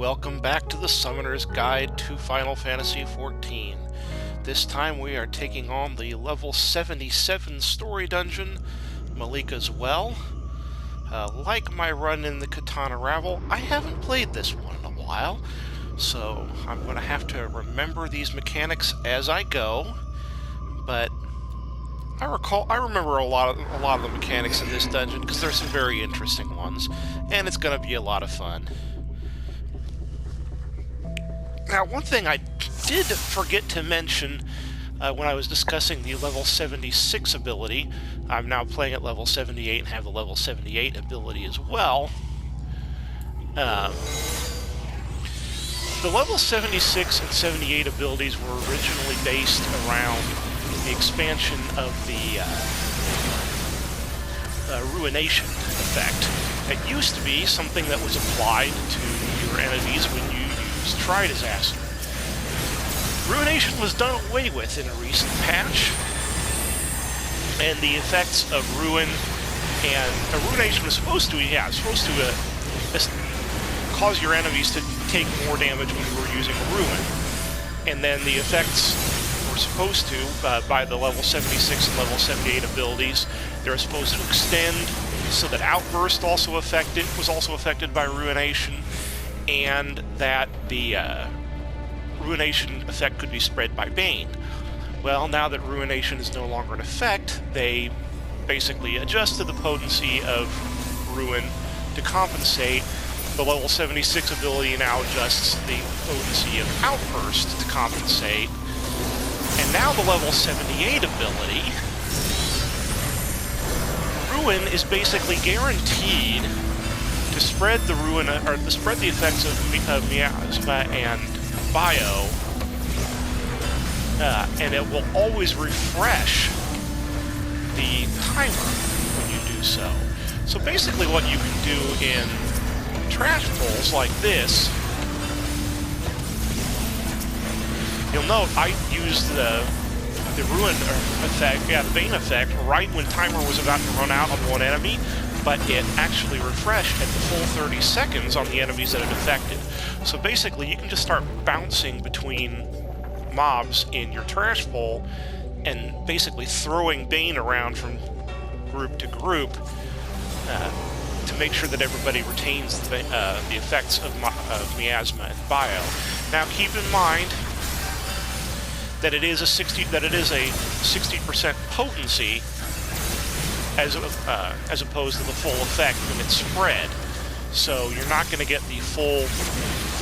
welcome back to the Summoner's Guide to Final Fantasy XIV. This time we are taking on the level 77 story dungeon, Malikah's Well. Like my run in the Katana Ravel, I haven't played this one in a while, so I'm going to have to remember these mechanics as I go, but I remember a lot of the mechanics in this dungeon because there's some very interesting ones, and it's going to be a lot of fun. Now, one thing I did forget to mention when I was discussing the level 76 ability, I'm now playing at level 78 and have the level 78 ability as well. The level 76 and 78 abilities were originally based around the expansion of the Ruination effect. It used to be something that was applied to your enemies when you used Tri-Disaster. Ruination was done away with in a recent patch, and the effects of Ruin and Ruination was supposed to, cause your enemies to take more damage when you were using Ruin, and then the effects were supposed to, by the level 76 and level 78 abilities, they were supposed to extend so that Outburst was also affected by Ruination, and that the Ruination effect could be spread by Bane. Well, now that Ruination is no longer in effect, they basically adjusted the potency of Ruin to compensate. The level 76 ability now adjusts the potency of Outburst to compensate. And now the level 78 ability, Ruin is basically guaranteed to spread the the effects of Miasma and Bio, and it will always refresh the timer when you do so. So basically what you can do in trash pulls like this, you'll note I used the Ruin effect, the Bane effect, right when timer was about to run out on one enemy, but it actually refreshed at the full 30 seconds on the enemies that it affected. So basically, you can just start bouncing between mobs in your trash pull and basically throwing Bane around from group to group to make sure that everybody retains the effects of Miasma and Bio. Now, keep in mind that it is a 60% potency as opposed to the full effect when it's spread. So you're not going to get the full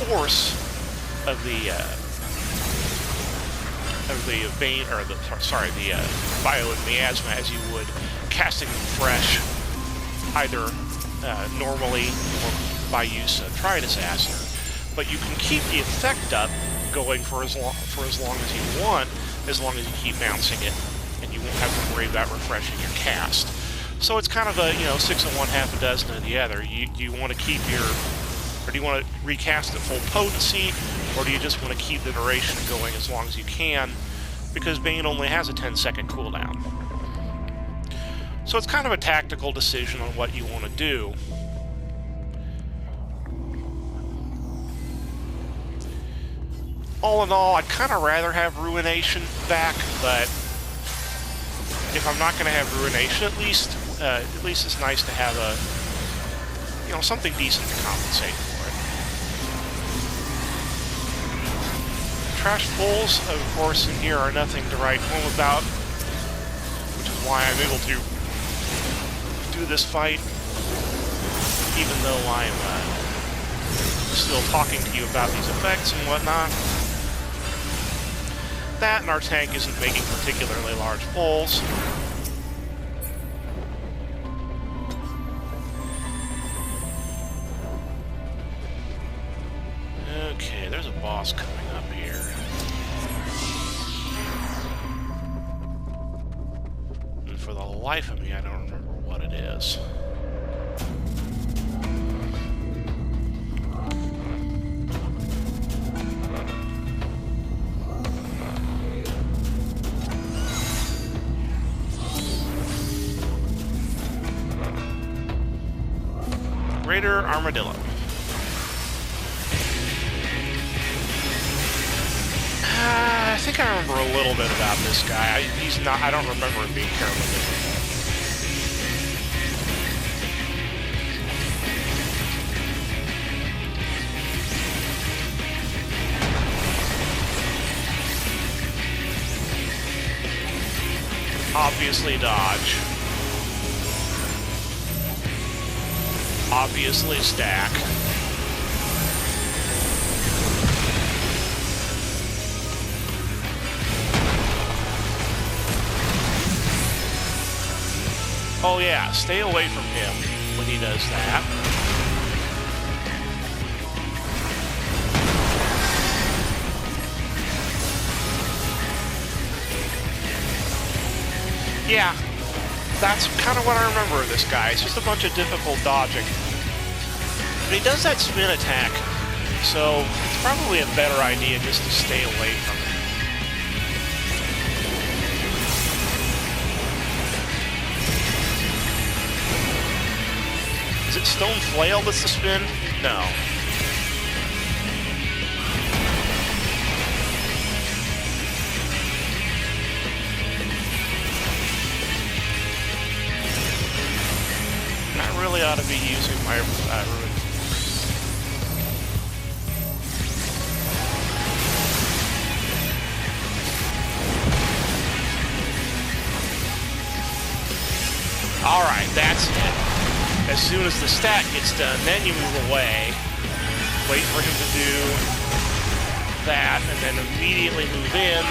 force of the Bane, or the Bio and Miasma as you would casting them fresh, either normally or by use of Tri-Disaster. But you can keep the effect up going for as long as you want, as long as you keep bouncing it, and you won't have to worry about refreshing your cast. So it's kind of a, 6 of one, half a dozen of the other. Do you want to keep or do you want to recast at full potency, or do you just want to keep the duration going as long as you can, because Bane only has a 10-second cooldown. So it's kind of a tactical decision on what you want to do. All in all, I'd kind of rather have Ruination back, but if I'm not going to have Ruination, at least it's nice to have something decent to compensate for it. Trash pulls, of course, in here are nothing to write home about, which is why I'm able to do this fight, even though I'm still talking to you about these effects and whatnot. That, and our tank isn't making particularly large pulls. Okay, there's a boss coming up here. And for the life of me, I don't remember what it is. Greater Armadillo. think I remember a little bit about this guy. He's not... I don't remember him being terribly difficult. Obviously dodge. Obviously stack. Oh yeah, stay away from him when he does that. Yeah, that's kind of what I remember of this guy. It's just a bunch of difficult dodging. But he does that spin attack, so it's probably a better idea just to stay away from him. Is it Stone Flail that's the spin? No. I really ought to be using my ruin. Alright, that's it. As soon as the stack gets done, then you move away, wait for him to do that, and then immediately move in.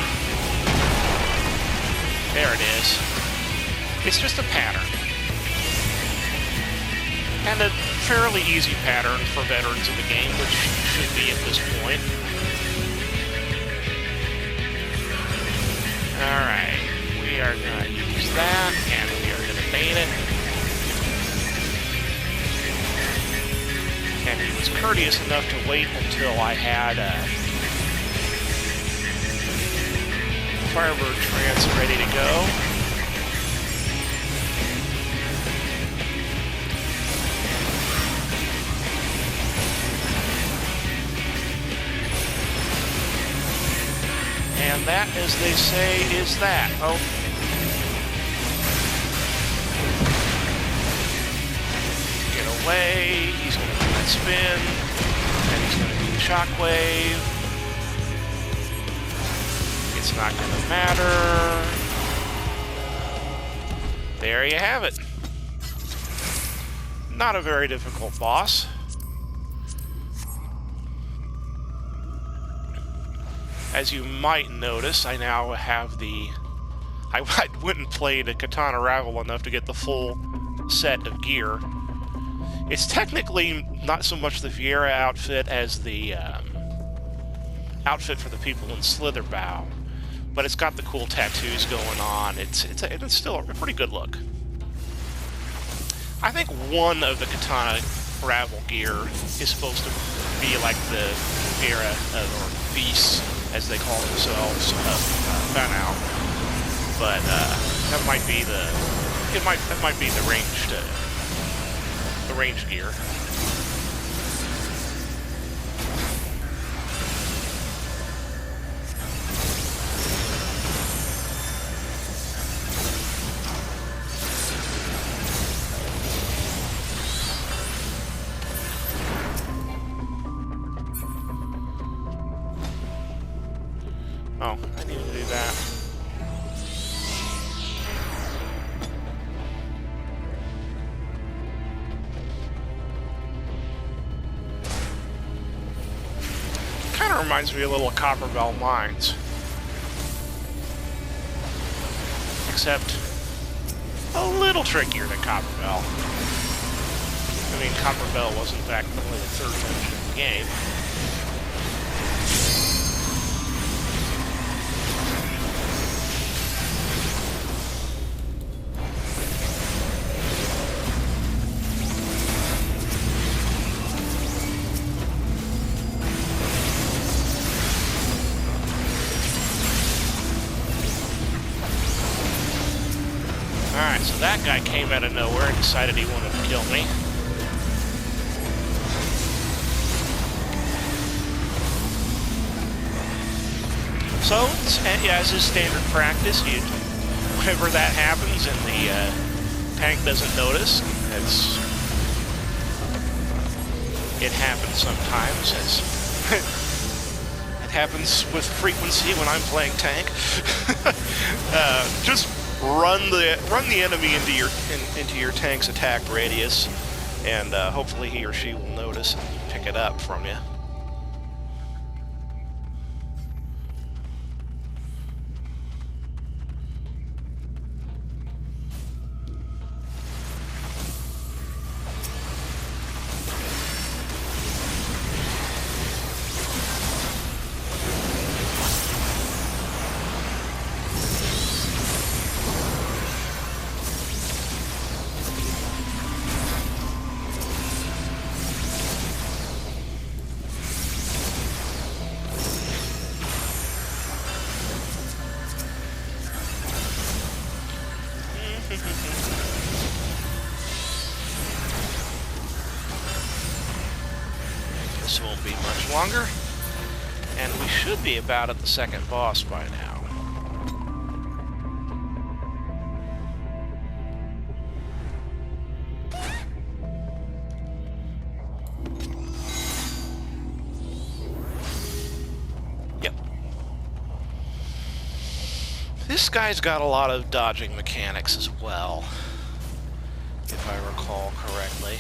There it is. It's just a pattern. And a fairly easy pattern for veterans of the game, which should be at this point. Alright, we are going to use that, and we are going to bait it. And he was courteous enough to wait until I had Firebird Trance ready to go. And that, as they say, is that. Oh. Get away. He's going to do that spin. And he's going to do the shockwave. It's not going to matter. There you have it. Not a very difficult boss. As you might notice, I now have the... I went and played a Katana Ravel enough to get the full set of gear. It's technically not so much the Viera outfit as the outfit for the people in Slitherbow, but it's got the cool tattoos going on. It's still a pretty good look. I think one of the Katana Ravel gear is supposed to be like the Viera or Beasts, as they call themselves, by now. But that might be that might be the ranged gear. Oh, I need to do that. Kind of reminds me a little of Copperbell Mines. Except a little trickier than Copperbell. I mean, Copperbell was in fact only the third dungeon in the game. Alright, so that guy came out of nowhere and decided he wanted to kill me. So, as is standard practice, whenever that happens and the tank doesn't notice, it happens sometimes. It happens with frequency when I'm playing tank. Just run the enemy into your tank's attack radius, and hopefully he or she will notice and pick it up from you. This won't be much longer, and we should be about at the second boss by now. Yep. This guy's got a lot of dodging mechanics as well, if I recall correctly.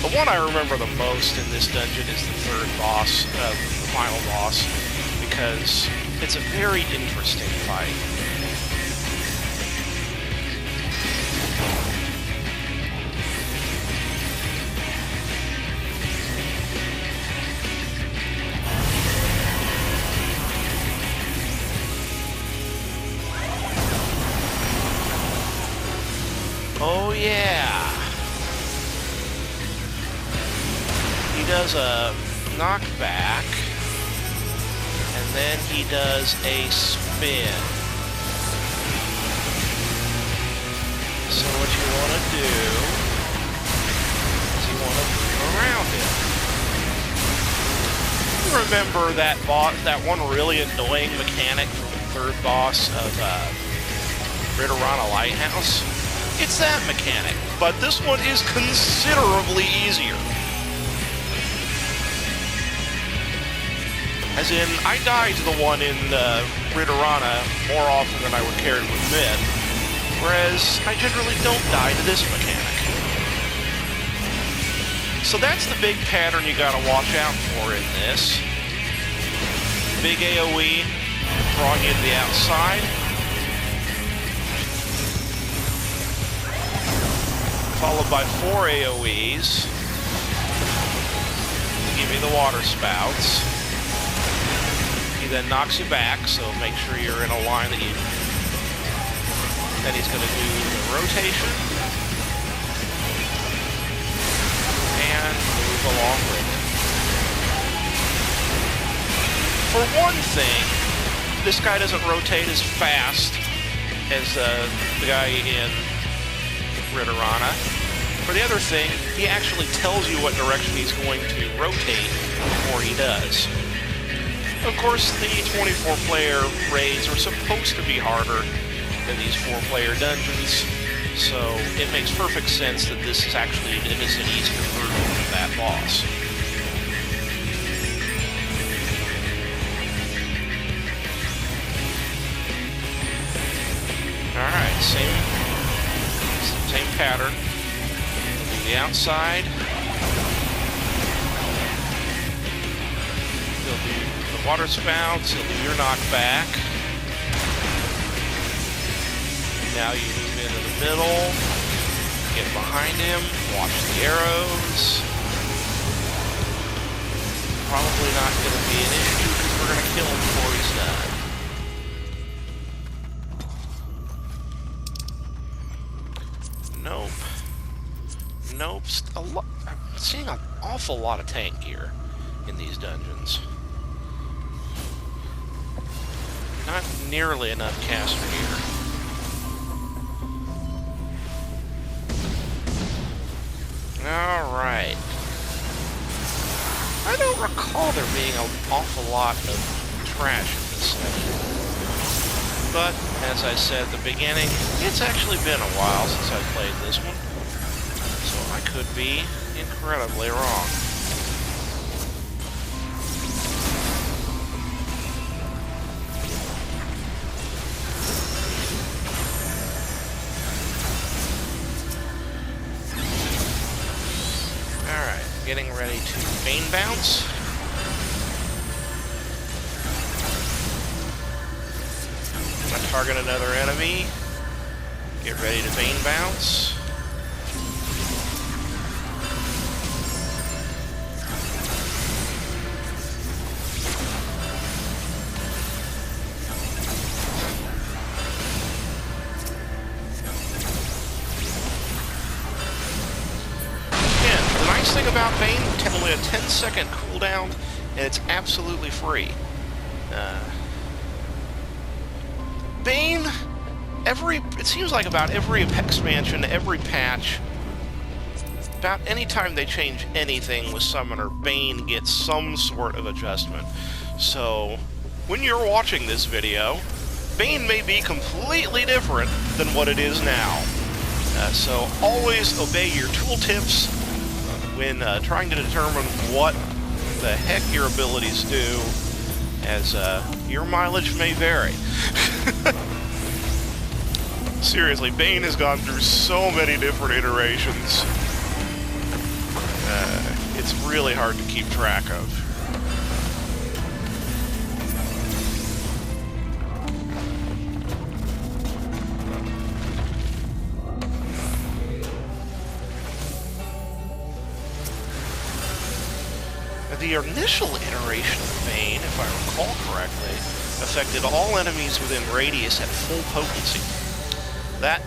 The one I remember the most in this dungeon is the third boss, the final boss, because it's a very interesting fight. Oh yeah! He does a knockback, and then he does a spin. So what you want to do is you want to move around him. You remember that one really annoying mechanic from the third boss of Reborn Lighthouse? It's that mechanic, but this one is considerably easier. As in, I die to the one in Reborn more often than I would care to admit, whereas I generally don't die to this mechanic. So that's the big pattern you gotta watch out for in this. Big AoE, drawing you to the outside. Followed by 4 AoEs. Give you the water spouts. He then knocks you back, so make sure you're in a line that you... Then he's going to do the rotation. And move along with it. For one thing, this guy doesn't rotate as fast as the guy in Reborn. For the other thing, he actually tells you what direction he's going to rotate before he does. Of course, the 24-player raids are supposed to be harder than these 4-player dungeons, so it makes perfect sense that this is actually an easier version of that boss. Alright, same pattern. Do the outside. He'll do the water spouts, he'll do your knockback. Now you move into the middle, get behind him, watch the arrows. Probably not going to be an issue because we're going to kill him before he's done. Nope. I'm seeing an awful lot of tank gear in these dungeons. Not nearly enough caster gear. Alright. I don't recall there being an awful lot of trash in this setting. But, as I said at the beginning, it's actually been a while since I played this one, so I could be incredibly wrong. Alright, getting ready to main bounce. Target another enemy. Get ready to main bounce. Again, the nice thing about Bane, only a 10-second cooldown, and it's absolutely free. Bane, it seems like about every expansion, every patch, about any time they change anything with Summoner, Bane gets some sort of adjustment. So, when you're watching this video, Bane may be completely different than what it is now. So, always obey your tooltips when trying to determine what the heck your abilities do, as your mileage may vary. Seriously, Bane has gone through so many different iterations. It's really hard to keep track of. The initial iteration of Bane, if I recall correctly, affected all enemies within radius at full potency. That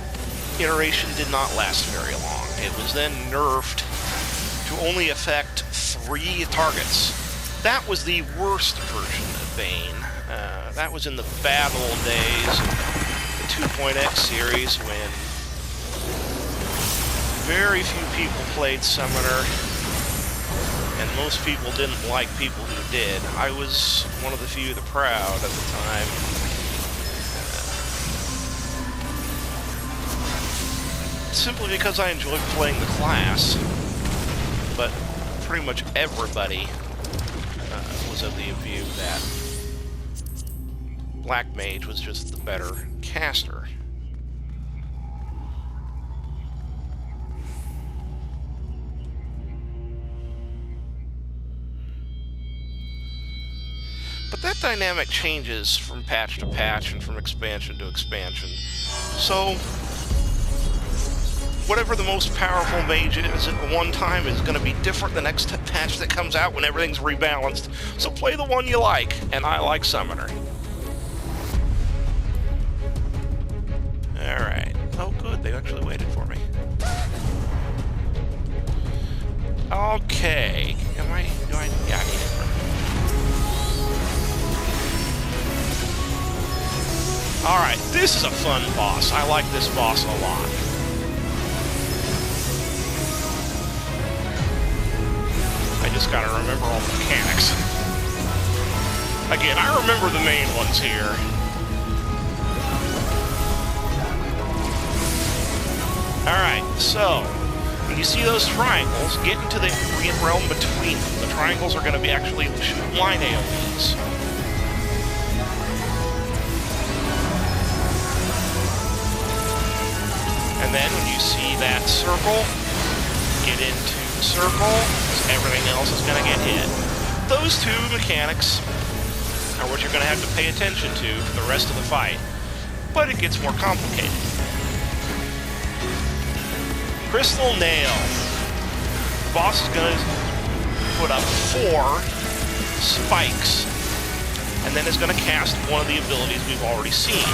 iteration did not last very long. It was then nerfed to only affect 3 targets. That was the worst version of Bane. That was in the bad old days of the 2.x series when very few people played Summoner, and most people didn't like people who did. I was one of the few, the proud, at the time. Simply because I enjoyed playing the class, but pretty much everybody was of the view that Black Mage was just the better caster. But that dynamic changes from patch to patch and from expansion to expansion. So, whatever the most powerful mage is at one time is going to be different the next patch that comes out when everything's rebalanced. So play the one you like, and I like Summoner. Alright. Oh good, they actually waited for me. Okay. Yeah, I need it. Alright, this is a fun boss. I like this boss a lot. I just gotta remember all the mechanics. Again, I remember the main ones here. Alright, so, when you see those triangles, get into the realm between them. The triangles are going to be actually line AoEs. And then when you see that circle, get into the circle, because everything else is going to get hit. Those two mechanics are what you're going to have to pay attention to for the rest of the fight. But it gets more complicated. Crystal Nail. The boss is going to put up 4 spikes, and then is going to cast one of the abilities we've already seen.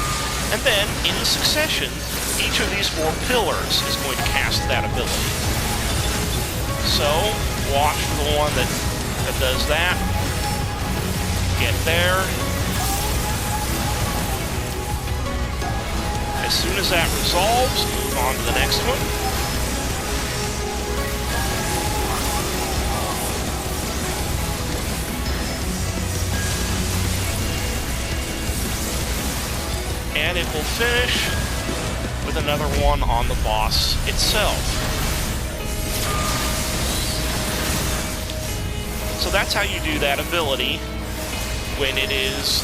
And then, in succession, each of these 4 pillars is going to cast that ability. So, watch for the one that does that. Get there. As soon as that resolves, move on to the next one. And it will finish with another one on the boss itself. So that's how you do that ability when it is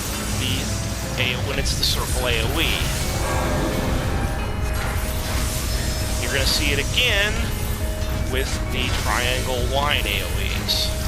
when it's the circle AoE. You're going to see it again with the triangle line AoEs.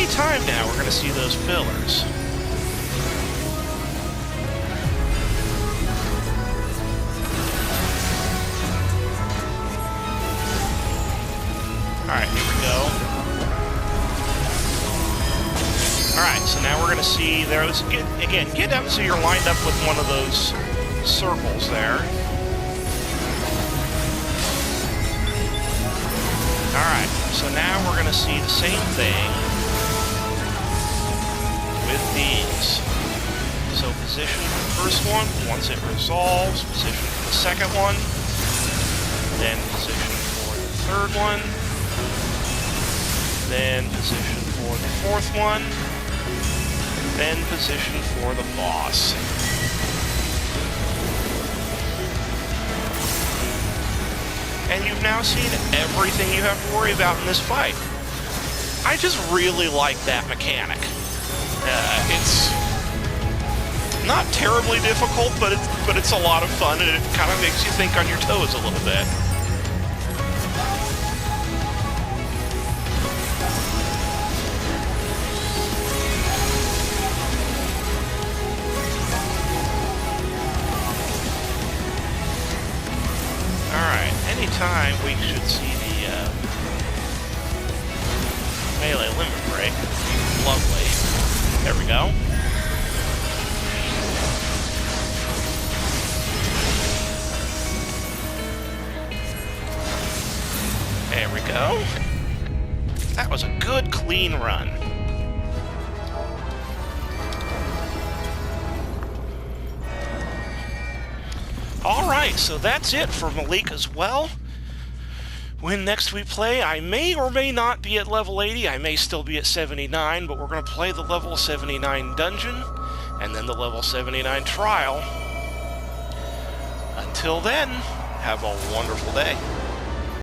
Time now, we're going to see those pillars. Alright, here we go. Alright, so now we're going to see those, get up so you're lined up with one of those circles there. Alright, so now we're going to see the same thing with these. So position for the first one, once it resolves, position for the second one, then position for the third one, then position for the fourth one, then position for the boss. And you've now seen everything you have to worry about in this fight. I just really like that mechanic. It's not terribly difficult, but it's a lot of fun, and it kind of makes you think on your toes a little bit. Alright, anytime we should see the melee limit break. Lovely. There we go. There we go. That was a good, clean run. Alright, so that's it for Malikah as well. When next we play, I may or may not be at level 80, I may still be at 79, but we're going to play the level 79 dungeon, and then the level 79 trial. Until then, have a wonderful day.